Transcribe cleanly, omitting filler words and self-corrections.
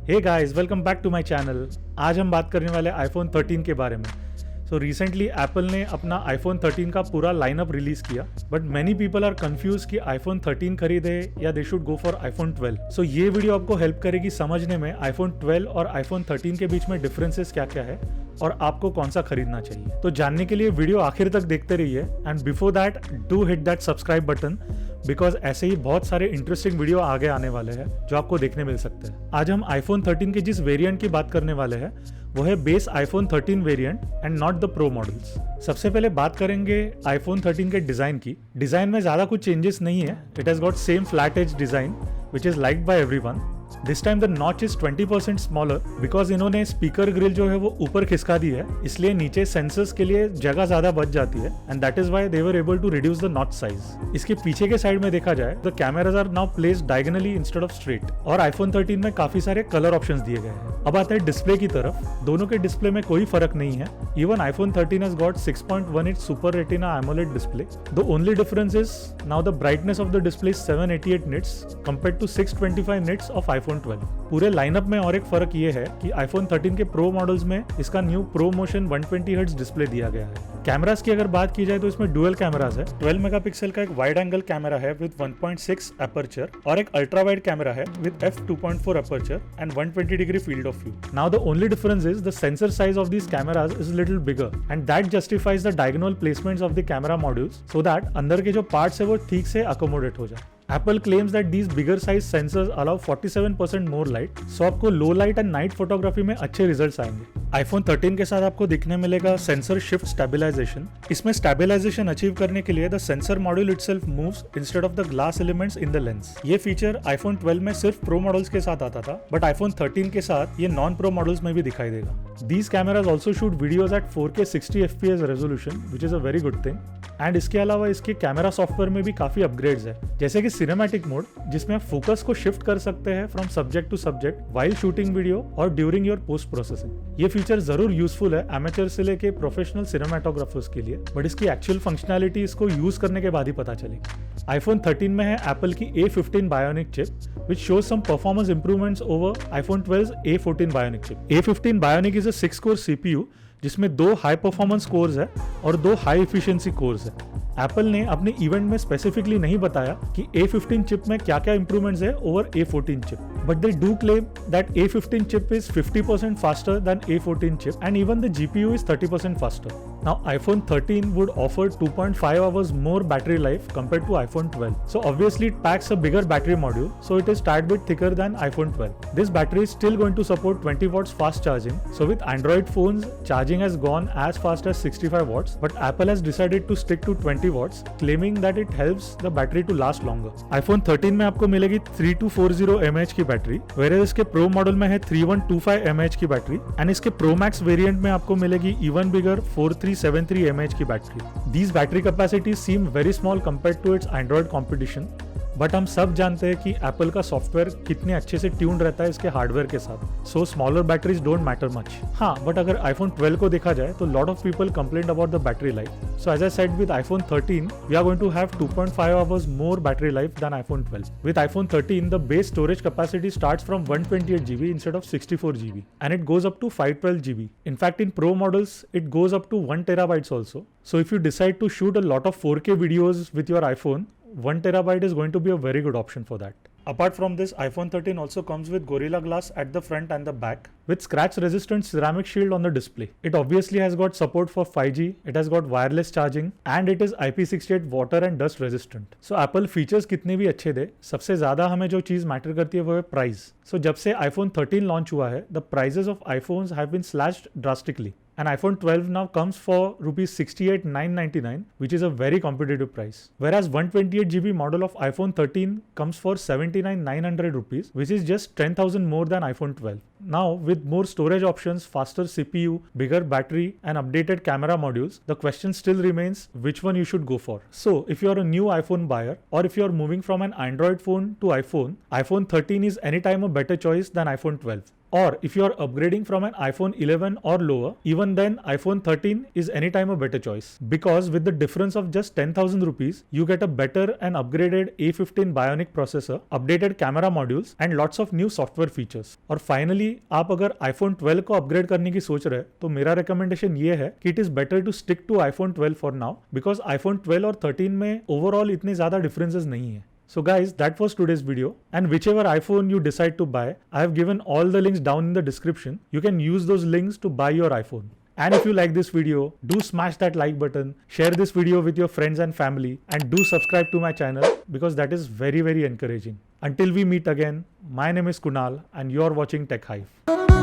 Hey guys, welcome back to my channel. आज हम बात करने वाले आईफोन 13 के बारे में। सो रिसेंटली एप्पल ने अपना आईफोन 13 का पूरा लाइनअप रिलीज किया, but many people are confused कि आईफोन 13 खरीदे या they should go for iPhone 12। So ये वीडियो आपको हेल्प करेगी समझने में आईफोन 12 और आईफोन 13 के बीच में डिफरेंसेस क्या क्या है और आपको कौन सा खरीदना चाहिए। तो जानने के लिए वीडियो आखिर तक देखते रहिए and before that do hit that subscribe button, because ऐसे ही बहुत सारे इंटरेस्टिंग वीडियो आगे आने वाले हैं जो आपको देखने मिल सकते हैं। आज हम आईफोन 13 के जिस वेरिएंट की बात करने वाले हैं वो है base iPhone 13 variant and not the pro models. सबसे पहले बात करेंगे आईफोन 13 के डिजाइन की। डिजाइन में ज्यादा कुछ चेंजेस नहीं है। It has got same flat edge design which is liked by everyone. This time the notch is 20% smaller because इन्होंने स्पीकर ग्रिल जो है वो ऊपर खिसका दी है, इसलिए नीचे सेंसर्स के लिए जगह ज्यादा बच जाती है and that is why they were able to reduce the notch size. इसके पीछे के साइड में देखा जाए the cameras are now placed diagonally instead of straight और आईफोन 13 में काफी सारे कलर ऑप्शंस दिए गए हैं। अब आते हैं डिस्प्ले की तरफ। दोनों के डिस्प्ले में कोई फर्क नहीं है। Even iPhone 13 has got 6.18 super retina AMOLED display. The only difference is now the brightness of the display is 788 nits compared to 625 nits of iPhone 12। पूरे लाइनअप में और एक फर्क ये है कि आईफोन 13 के प्रो मॉडल्स में इसका new pro motion 120 hertz display दिया गया है। कैमरास की अगर बात की जाए तो इसमें डुअल कैमरास है। 12 मेगापिक्सल का एक वाइड एंगल कैमरा है विद 1.6 अपर्चर और एक अल्ट्रा वाइड कैमरा है with f2.4 aperture and 120 degree field of view. Now the only difference is the sensor size of these cameras is a little bigger and that justifies the diagonal placements of the camera modules so that अंदर के जो parts है वो ठीक से accommodate हो जाए। Apple claims that these bigger size sensors allow 47% more light, so आपको लो लाइट एंड नाइट फोटोग्राफी में अच्छे रिजल्ट्स आएंगे। आईफोन 13 के साथ आपको दिखने मिलेगा सेंसर शिफ्ट स्टेबलाइजेशन। इसमें स्टेबलाइजेशन अचीव करने के लिए the sensor module itself moves instead of the glass elements in the lens. ये फीचर आईफोन 12 में सिर्फ प्रो मॉडल्स के साथ आता था, बट आईफोन 13 के साथ ये नॉन प्रो मॉडल्स में भी दिखाई देगा। These cameras also shoot videos at 4K 60 FPS resolution, which is a very good thing. And इसके अलावा इसके कैमरा सॉफ्टवेयर में भी काफी अपग्रेड्स है, जैसे कि सिनेमैटिक मोड जिसमें आप फोकस को शिफ्ट कर सकते हैं from subject to subject while shooting video और ड्यूरिंग योर पोस्ट प्रोसेसिंग। ये फीचर जरूर यूजफुल है एमेचर से लेके प्रोफेशनल सिनेमाटोग्राफर्स के लिए, बट इसकी एक्चुअल फंक्शनैलिटी इसको यूज करने के बाद ही पता चलेगी। आईफोन 13 में है एप्पल की A15 bionic chip which shows some performance improvements over iPhone 12's A14 Bionic chip. A15 Bionic is a 6-core CPU जिसमें 2 हाई परफॉर्मेंस कोर्स है और 2 हाई एफिशिएंसी कोर्स है। एप्पल ने अपने इवेंट में स्पेसिफिकली नहीं बताया कि A15 चिप में क्या क्या इंप्रूवमेंट्स है over A14 chip, but they do claim that A15 chip is 50% faster than A14 chip and even the GPU is 30% faster. Now iPhone 13 would offer 2.5 hours more battery life compared to iPhone 12. So obviously it packs a bigger battery module, so it is tad bit thicker than iPhone 12. This battery is still going to support 20 watts fast charging. So with Android phones, charging has gone as fast as 65 watts, but Apple has decided to stick to 20 watts, claiming that it helps the battery to last longer. iPhone 13 में आपको मिलेगी 3240 mAh की battery, whereas इसके Pro model में है 3125 mAh की battery and इसके Pro Max variant में आपको मिलेगी even bigger 4373 mAh की battery. These battery capacities seem very small compared to its Android competition, but हम सब जानते हैं कि एप्पल का सॉफ्टवेयर कितने अच्छे से ट्यून रहता है इसके हार्डवेयर के साथ, so smaller batteries don't matter much. हाँ, बट अगर आईफोन 12 को देखा जाए तो lot of people complaint about the battery life. So as I said with iPhone 13 we are going to have 2.5 hours more battery life than iPhone 12। With iPhone 13 the base storage capacity starts from 128 GB instead of 64 GB and it goes up to 512 GB. In fact, in Pro models it goes up to 1 terabytes also. So if you decide to shoot a lot of 4K videos with your iPhone, 1 terabyte is going to be a very good option for that. Apart from this, iPhone 13 also comes with Gorilla Glass at the front and the back with scratch resistant ceramic shield on the display. It obviously has got support for 5G, it has got wireless charging and it is IP68 water and dust resistant. So Apple features कितने भी अच्छे दे, सबसे ज्यादा हमें जो चीज matter करती है वो है प्राइस। So जब से iPhone 13 लॉन्च हुआ है, the prices of iPhones have been slashed drastically. And iPhone 12 now comes for rupees 68,999, which is a very competitive price. Whereas 128 GB model of iPhone 13 comes for 79,900 rupees, which is just 10,000 more than iPhone 12. Now, with more storage options, faster CPU, bigger battery, and updated camera modules, the question still remains which one you should go for. So, if you're a new iPhone buyer or if you're moving from an Android phone to iPhone 13 is anytime a better choice than iPhone 12. Or if you're upgrading from an iPhone 11 or lower, even then iPhone 13 is anytime a better choice. Because with the difference of just 10,000 rupees, you get a better and upgraded A15 Bionic processor, updated camera modules and lots of new software features. और finally, आप अगर iPhone 12 को upgrade करने की सोच रहे हैं, तो मेरा recommendation ये है कि it is better to stick to iPhone 12 for now because iPhone 12 और 13 में overall इतने ज़्यादा differences नहीं है. So guys, that was today's video, and whichever iPhone you decide to buy, I have given all the links down in the description. You can use those links to buy your iPhone. And if you like this video, do smash that like button, share this video with your friends and family, and do subscribe to my channel because that is very, very encouraging. Until we meet again, my name is Kunal and you're watching Tech Hive.